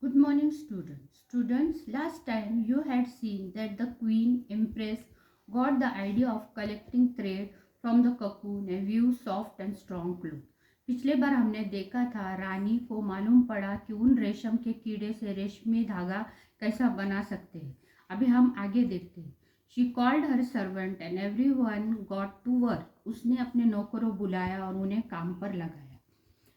Good morning, students. Students, last time you had seen that the Queen Empress got the idea of collecting thread from the cocoon and weave soft and strong cloth. पिछले बार हमने देखा था रानी को मालूम पड़ा कि उन रेशम के कीड़े से रेशमी धागा कैसा बना सकते हैं. अभी हम आगे देखते हैं. She called her servant and everyone got to work. उसने अपने नौकरों बुलाया और उन्हें काम पर लगाया.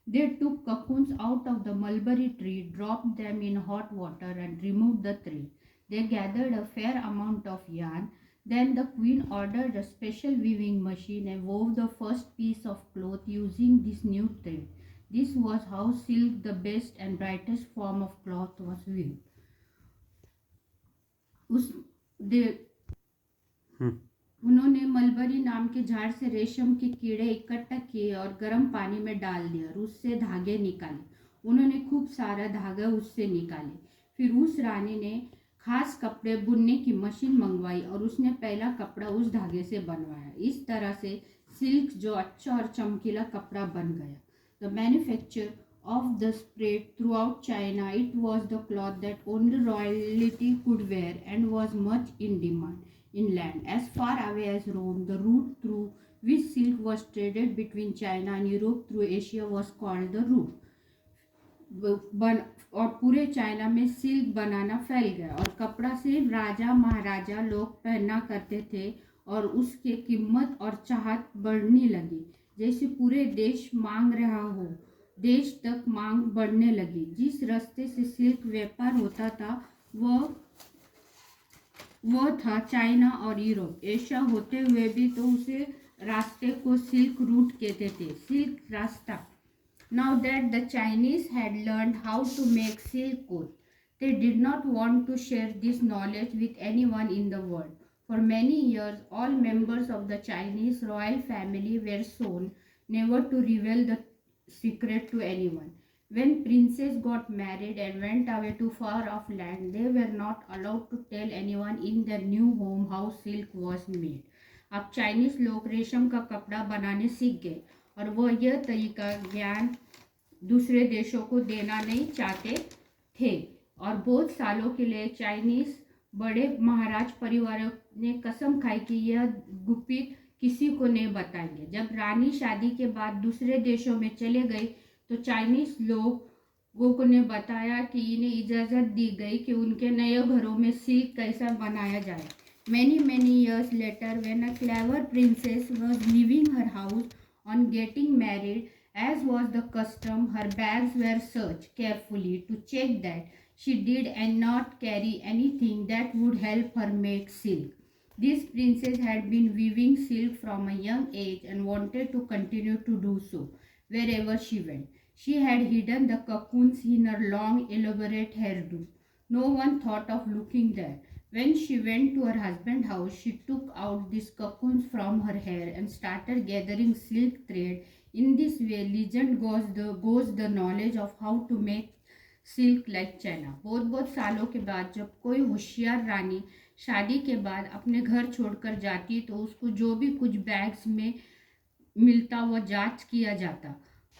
They took cocoons out of the mulberry tree, dropped them in hot water, and removed the thread. They gathered a fair amount of yarn. Then the queen ordered a special weaving machine and wove the first piece of cloth using this new thread. This was how silk, the best and brightest form of cloth, was weaved. उस दे उन्होंने mulberry नाम के झाड़ से रेशम के कीड़े इकट्ठा किए और गर्म पानी में डाल दिए और उससे धागे निकाले. उन्होंने खूब सारा धागा उससे निकाले. फिर उस रानी ने खास कपड़े बुनने की मशीन मंगवाई और उसने पहला कपड़ा उस धागे से बनवाया. इस तरह से सिल्क जो अच्छा और चमकीला कपड़ा बन गया. The manufacture of the spread throughout China. It was the cloth that only royalty could wear and was much in demand. Inland, as far away as Rome, the route through which silk was traded between China and Europe through Asia was called the route. और पूरे China में silk बनाना फैल गया और कपड़ा सिर्फ राजा महाराजा लोग पहना करते थे और उसके कीमत और चाहत बढ़ने लगी. जैसे पूरे देश मांग रहा हो, देश तक मांग बढ़ने लगी. जिस रास्ते से सिल्क व्यापार होता था वह था चाइना और यूरोप. एशिया होते हुए भी तो उसे रास्ते को सिल्क रूट कहते थे, सिल्क रास्ता. Now that the Chinese had learned how to make silk cloth, they did not want to share this knowledge with anyone in the world. For many years, all members of the Chinese royal family were sworn never to reveal the secret to anyone. When princes got married and went away to far off land, they were not allowed to tell anyone in their new home how silk was made. अब Chinese लोग रेशम का कपड़ा बनाने सीख गए और वह यह तरीका ज्ञान दूसरे देशों को देना नहीं चाहते थे. और बहुत सालों के लिए चाइनीज बड़े महाराज परिवारों ने कसम खाई कि यह गुपित किसी को नहीं बताएंगे. जब रानी शादी के बाद दूसरे देशों में चले गए तो चाइनीज लोगों ने बताया कि इन्हें इजाज़त दी गई कि उनके नए घरों में सिल्क कैसा बनाया जाए. Many years later, when a clever princess was leaving her house on getting married, as was the custom, her bags were searched carefully to check that she did and not carry anything that would help her make silk. This princess had been weaving silk from a young age and wanted to continue to do so wherever she went. She had hidden the cocoons in her long, elaborate hairdo. No one thought of looking there. When she went to her husband's house, she took out these cocoons from her hair and started gathering silk thread. In this way, legend goes the knowledge of how to make silk like China. बहुत बहुत सालों के बाद जब कोई होशियार रानी शादी के बाद अपने घर छोड़कर जाती तो उसको जो भी कुछ बैग्स में मिलता वह जांच किया जाता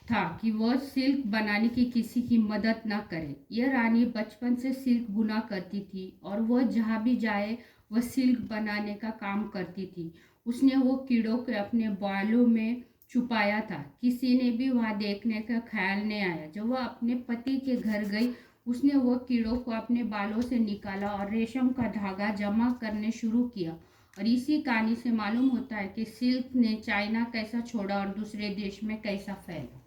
था कि वह सिल्क बनाने की किसी की मदद न करे. यह रानी बचपन से सिल्क बुना करती थी और वह जहाँ भी जाए वह सिल्क बनाने का काम करती थी. उसने वो कीड़ों को अपने बालों में छुपाया था. किसी ने भी वहाँ देखने का ख्याल नहीं आया. जब वह अपने पति के घर गई उसने वह कीड़ों को अपने बालों से निकाला और रेशम का धागा जमा करने शुरू किया. और इसी कहानी से मालूम होता है कि सिल्क ने चाइना कैसा छोड़ा और दूसरे देश में कैसा फैला.